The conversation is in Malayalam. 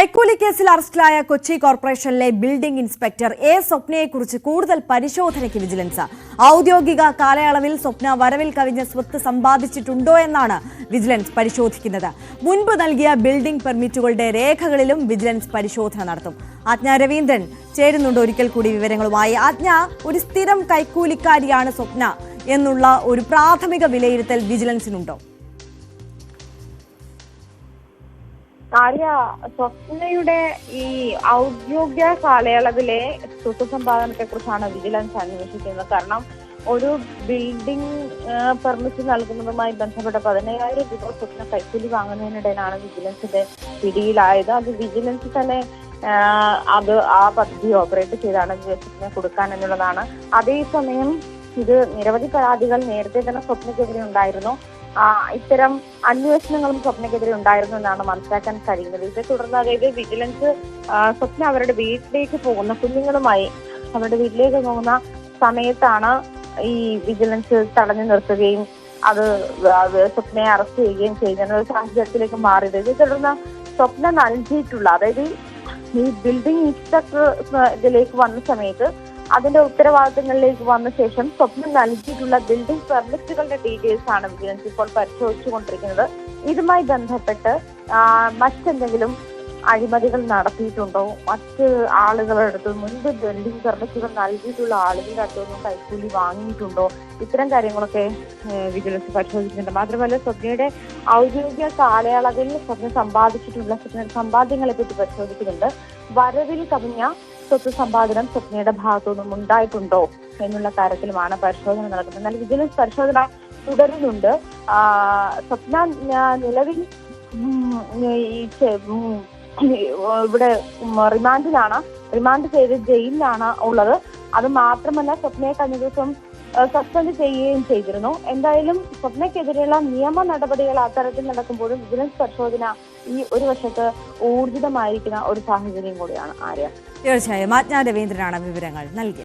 കൈക്കൂലി കേസിൽ അറസ്റ്റിലായ കൊച്ചി കോർപ്പറേഷനിലെ ബിൽഡിംഗ് ഇൻസ്പെക്ടർ എ സ്വപ്നയെക്കുറിച്ച് കൂടുതൽ പരിശോധനയ്ക്ക് വിജിലൻസ്. ഔദ്യോഗിക കാലയളവിൽ സ്വപ്ന വരവിൽ കവിഞ്ഞ സ്വത്ത് സമ്പാദിച്ചിട്ടുണ്ടോ എന്നാണ് വിജിലൻസ് പരിശോധിക്കുന്നത്. മുൻപ് നൽകിയ ബിൽഡിംഗ് പെർമിറ്റുകളുടെ രേഖകളിലും വിജിലൻസ് പരിശോധന നടത്തും. ആജ്ഞ രവീന്ദ്രൻ ചേരുന്നുണ്ട് ഒരിക്കൽ കൂടി വിവരങ്ങളുമായി. ആജ്ഞ, ഒരു സ്ഥിരം കൈക്കൂലിക്കാരിയാണ് സ്വപ്ന എന്നുള്ള ഒരു പ്രാഥമിക വിലയിരുത്തൽ വിജിലൻസിനുണ്ടോ? സ്വപ്നയുടെ ഈ ഔദ്യോഗിക കാലയളവിലെ സ്വത്ത് സമ്പാദനത്തെ കുറിച്ചാണ് വിജിലൻസ് അന്വേഷിക്കുന്നത്. കാരണം ഒരു ബിൽഡിംഗ് പെർമിറ്റ് നൽകുന്നതുമായി ബന്ധപ്പെട്ട 15,000 രൂപ സ്വപ്ന കൈക്കൂലി വാങ്ങുന്നതിനിടയിലാണ് വിജിലൻസിന്റെ പിടിയിലായത്. അത് വിജിലൻസ് തന്നെ ആ പദ്ധതി ഓപ്പറേറ്റ് ചെയ്താണ് സ്വപ്ന കൊടുക്കാൻ എന്നുള്ളതാണ്. അതേസമയം ഇത് നിരവധി പരാതികൾ നേരത്തെ തന്നെ സ്വപ്നക്കെതിരെ ഉണ്ടായിരുന്നു. ഇത്തരം അന്വേഷണങ്ങളും സ്വപ്നക്കെതിരെ ഉണ്ടായിരുന്നു എന്നാണ് മനസ്സിലാക്കാൻ കഴിയുന്നത്. ഇതേ തുടർന്ന് അതായത് വിജിലൻസ് സ്വപ്ന അവരുടെ വീട്ടിലേക്ക് പോകുന്ന കുഞ്ഞുങ്ങളുമായി അവരുടെ വീട്ടിലേക്ക് പോകുന്ന സമയത്താണ് ഈ വിജിലൻസ് തടഞ്ഞു നിർത്തുകയും അത് സ്വപ്നയെ അറസ്റ്റ് ചെയ്യുകയും ചെയ്യുന്ന ഒരു സാഹചര്യത്തിലേക്ക് മാറിയത്. ഇതേ തുടർന്ന് സ്വപ്ന നൽകിയിട്ടുള്ള അതായത് ഈ ബിൽഡിംഗ് ഇൻസ്പെക്ടർ ഇതിലേക്ക് വന്ന സമയത്ത് അതിന്റെ ഉത്തരവാദിത്തങ്ങളിലേക്ക് വന്ന ശേഷം സ്വപ്നം നൽകിയിട്ടുള്ള ബിൽഡിംഗ് പെർമിറ്റുകളുടെ ഡീറ്റെയിൽസ് ആണ് വിജിലൻസ് ഇപ്പോൾ പരിശോധിച്ചുകൊണ്ടിരിക്കുന്നത്. ഇതുമായി ബന്ധപ്പെട്ട് മറ്റെന്തെങ്കിലും അഴിമതികൾ നടത്തിയിട്ടുണ്ടോ, മറ്റ് ആളുകളുടെ അടുത്ത് മുൻപ് ബിൽഡിംഗ് പെർമിറ്റുകൾ നൽകിയിട്ടുള്ള ആളുകളുടെ അടുത്തൊന്നും കൈക്കൂലി വാങ്ങിയിട്ടുണ്ടോ, ഇത്തരം കാര്യങ്ങളൊക്കെ വിജിലൻസ് പരിശോധിക്കുന്നുണ്ട്. മാത്രമല്ല സ്വപ്നയുടെ ഔദ്യോഗിക കാലയളവിൽ സ്വപ്ന സമ്പാദിച്ചിട്ടുള്ള സമ്പാദ്യങ്ങളെ പറ്റി പരിശോധിക്കുന്നുണ്ട്. വരവിൽ കവിഞ്ഞ സ്വത്ത് സമ്പാദനം സ്വപ്നയുടെ ഭാഗത്തുനിന്നും ഉണ്ടായിട്ടുണ്ടോ എന്നുള്ള കാര്യത്തിലുമാണ് പരിശോധന നടക്കുന്നത്. എന്നാൽ വിജിലൻസ് പരിശോധന തുടരുന്നുണ്ട്. സ്വപ്ന നിലവിൽ ഇവിടെ റിമാൻഡ് ചെയ്ത് ജയിലിലാണ് ഉള്ളത്. അത് മാത്രമല്ല സ്വപ്നയെ കഴിഞ്ഞ ദിവസം സസ്പെൻഡ് ചെയ്യുകയും ചെയ്തിരുന്നു. എന്തായാലും സ്വപ്നയ്ക്കെതിരെയുള്ള നിയമ നടപടികൾ അത്തരത്തിൽ നടക്കുമ്പോഴും വിജിലൻസ് പരിശോധന ഈ ഒരു വശത്ത് ഊർജിതമായിരിക്കുന്ന ഒരു സാഹചര്യം കൂടിയാണ്. ആര്യ, തീർച്ചയായും ആജ്ഞ രവീന്ദ്രനാണ് വിവരങ്ങൾ നൽകിയത്.